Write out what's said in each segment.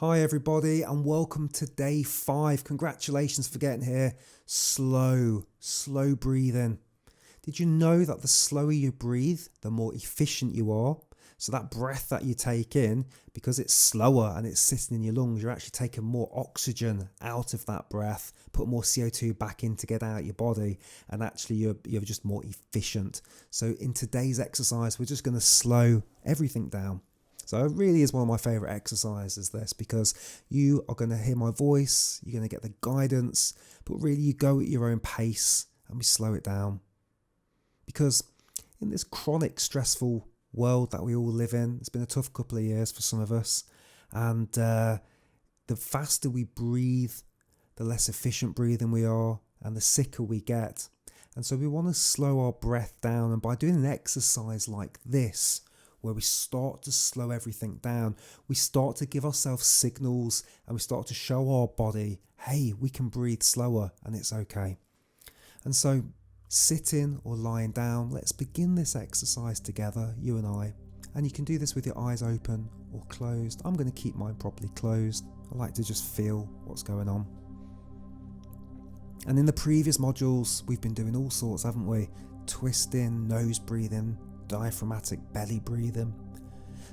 Hi everybody and welcome to day 5. Congratulations for getting here. Slow breathing. Did you know that the slower you breathe, the more efficient you are? So that breath that you take in, because it's slower and it's sitting in your lungs, you're actually taking more oxygen out of that breath, put more CO2 back in to get out your body, and actually you're just more efficient. So in today's exercise, we're just going to slow everything down. So it really is one of my favourite exercises, this, because you are going to hear my voice, you're going to get the guidance, but really you go at your own pace and we slow it down. Because in this chronic, stressful world that we all live in, it's been a tough couple of years for some of us, and the faster we breathe, the less efficient breathing we are, and the sicker we get. And so we want to slow our breath down, and by doing an exercise like this, where we start to slow everything down, we start to give ourselves signals and we start to show our body, hey, we can breathe slower and it's okay. And so sitting or lying down, let's begin this exercise together, you and I. And you can do this with your eyes open or closed. I'm going to keep mine properly closed. I like to just feel what's going on. And in the previous modules, we've been doing all sorts, haven't we? Twisting, nose breathing, diaphragmatic belly breathing.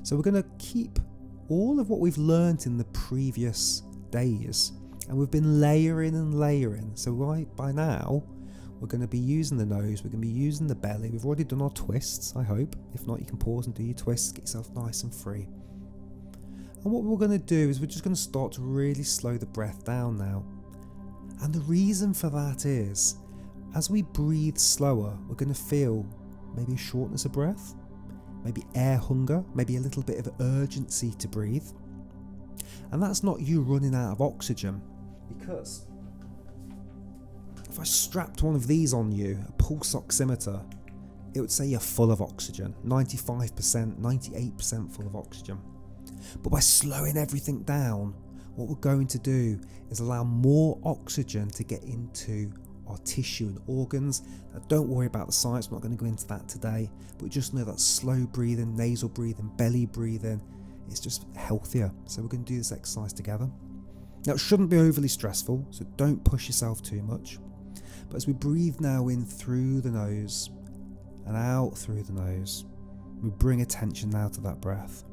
So we're going to keep all of what we've learnt in the previous days, and we've been layering and layering. So by now we're going to be using the nose, we're going to be using the belly. We've already done our twists, I hope. If not, you can pause and do your twists, get yourself nice and free. And what we're going to do is we're just going to start to really slow the breath down now. And the reason for that is, as we breathe slower, we're going to feel maybe a shortness of breath, maybe air hunger, maybe a little bit of urgency to breathe. And that's not you running out of oxygen, because if I strapped one of these on you, a pulse oximeter, it would say you're full of oxygen, 95%, 98% full of oxygen. But by slowing everything down, what we're going to do is allow more oxygen to get into our tissue and organs. Now, don't worry about the science, I'm not going to go into that today, but just know that slow breathing, nasal breathing, belly breathing is just healthier. So we're going to do this exercise together. Now, it shouldn't be overly stressful, so don't push yourself too much. But as we breathe now in through the nose and out through the nose, we bring attention now to that breath.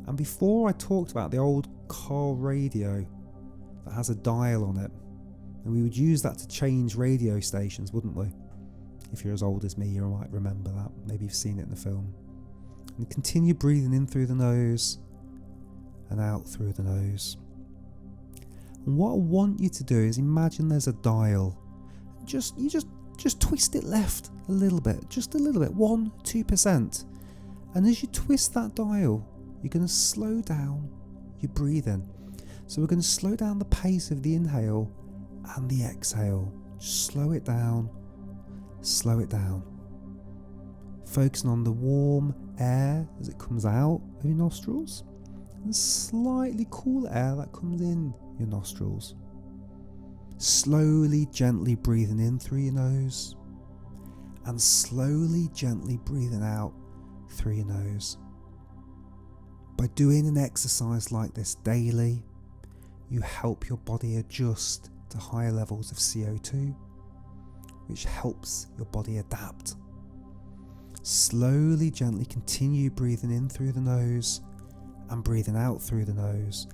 And before I talked about the old car radio that has a dial on it, and we would use that to change radio stations, wouldn't we? If you're as old as me, you might remember that. Maybe you've seen it in the film. And continue breathing in through the nose and out through the nose. And what I want you to do is imagine there's a dial. You just twist it left a little bit, just a little bit, 1-2%. And as you twist that dial, you're going to slow down your breathing. So we're going to slow down the pace of the inhale and the exhale. Just slow it down, slow it down. Focusing on the warm air as it comes out of your nostrils, and slightly cool air that comes in your nostrils. Slowly, gently breathing in through your nose, and slowly, gently breathing out through your nose. By doing an exercise like this daily, you help your body adjust to higher levels of CO2, which helps your body adapt. Slowly, gently continue breathing in through the nose and breathing out through the nose.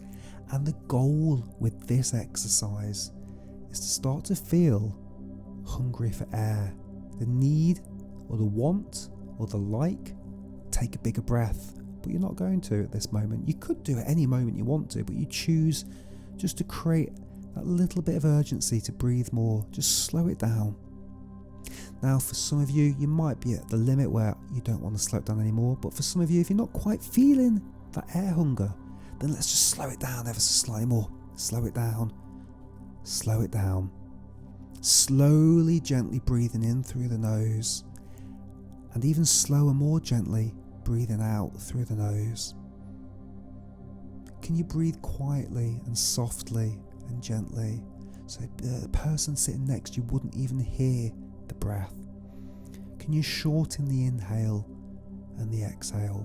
And the goal with this exercise is to start to feel hungry for air. The need or the want or the like, take a bigger breath. But you're not going to at this moment. You could do it any moment you want to, but you choose just to create that little bit of urgency to breathe more. Just slow it down. Now, for some of you, you might be at the limit where you don't want to slow it down anymore. But for some of you, if you're not quite feeling that air hunger, then let's just slow it down ever so slightly more. Slow it down. Slow it down. Slowly, gently breathing in through the nose, and even slower, more gently breathing out through the nose. Can you breathe quietly and softly and gently, so the person sitting next to you wouldn't even hear the breath? Can you shorten the inhale and the exhale?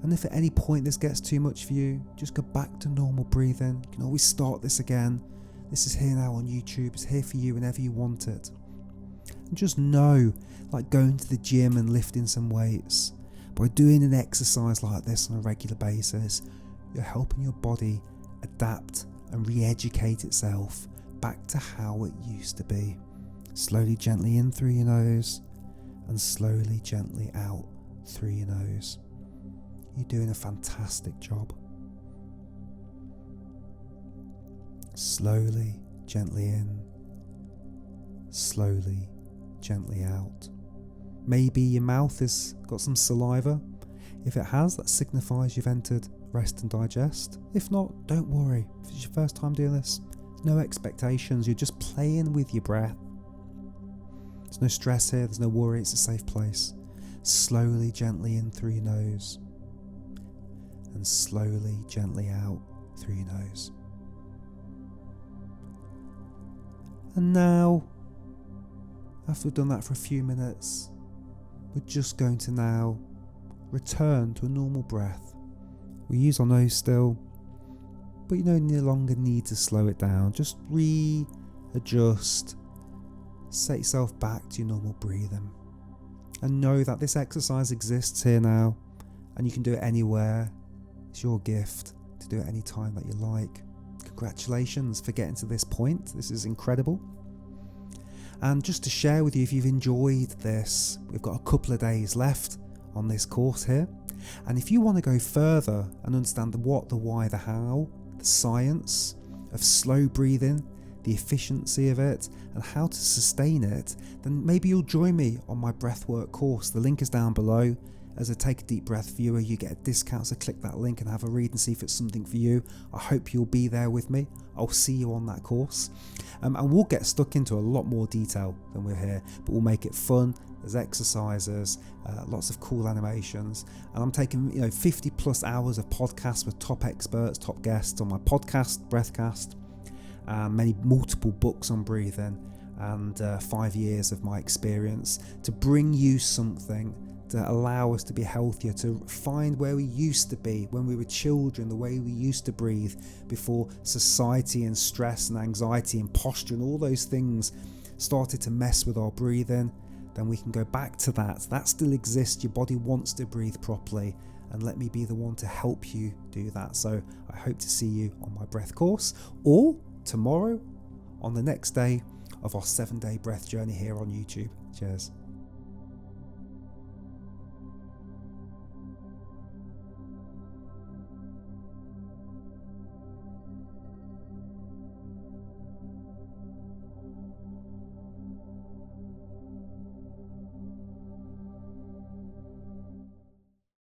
And if at any point this gets too much for you, just go back to normal breathing. You can always start this again. This is here now on YouTube. It's here for you whenever you want it. And just know, like going to the gym and lifting some weights, by doing an exercise like this on a regular basis, you're helping your body adapt and re-educate itself back to how it used to be. Slowly, gently in through your nose and slowly, gently out through your nose. You're doing a fantastic job. Slowly, gently in, slowly, gently out. Maybe your mouth has got some saliva. If it has, that signifies you've entered rest and digest. If not, don't worry. If it's your first time doing this, no expectations. You're just playing with your breath. There's no stress here. There's no worry. It's a safe place. Slowly, gently in through your nose and slowly, gently out through your nose. And now, after we've done that for a few minutes, we're just going to now return to a normal breath. We use our nose still, but you no longer need to slow it down. Just readjust, set yourself back to your normal breathing. And know that this exercise exists here now, and you can do it anywhere. It's your gift to do it any time that you like. Congratulations for getting to this point. This is incredible. And just to share with you, if you've enjoyed this, we've got a couple of days left on this course here. And if you want to go further and understand the what, the why, the how, the science of slow breathing, the efficiency of it, and how to sustain it, then maybe you'll join me on my breathwork course. The link is down below. As a Take a Deep Breath viewer, you get a discount, so click that link and have a read and see if it's something for you. I hope you'll be there with me. I'll see you on that course. And we'll get stuck into a lot more detail than we're here, but we'll make it fun. There's exercises, lots of cool animations, and I'm taking 50 plus hours of podcasts with top experts, top guests on my podcast, Breathcast, multiple books on breathing, and 5 years of my experience to bring you something to allow us to be healthier, to find where we used to be when we were children, the way we used to breathe before society and stress and anxiety and posture and all those things started to mess with our breathing. Then we can go back to that. That still exists. Your body wants to breathe properly, and let me be the one to help you do that. So I hope to see you on my breath course, or tomorrow on the next day of our 7-day breath journey here on YouTube. Cheers.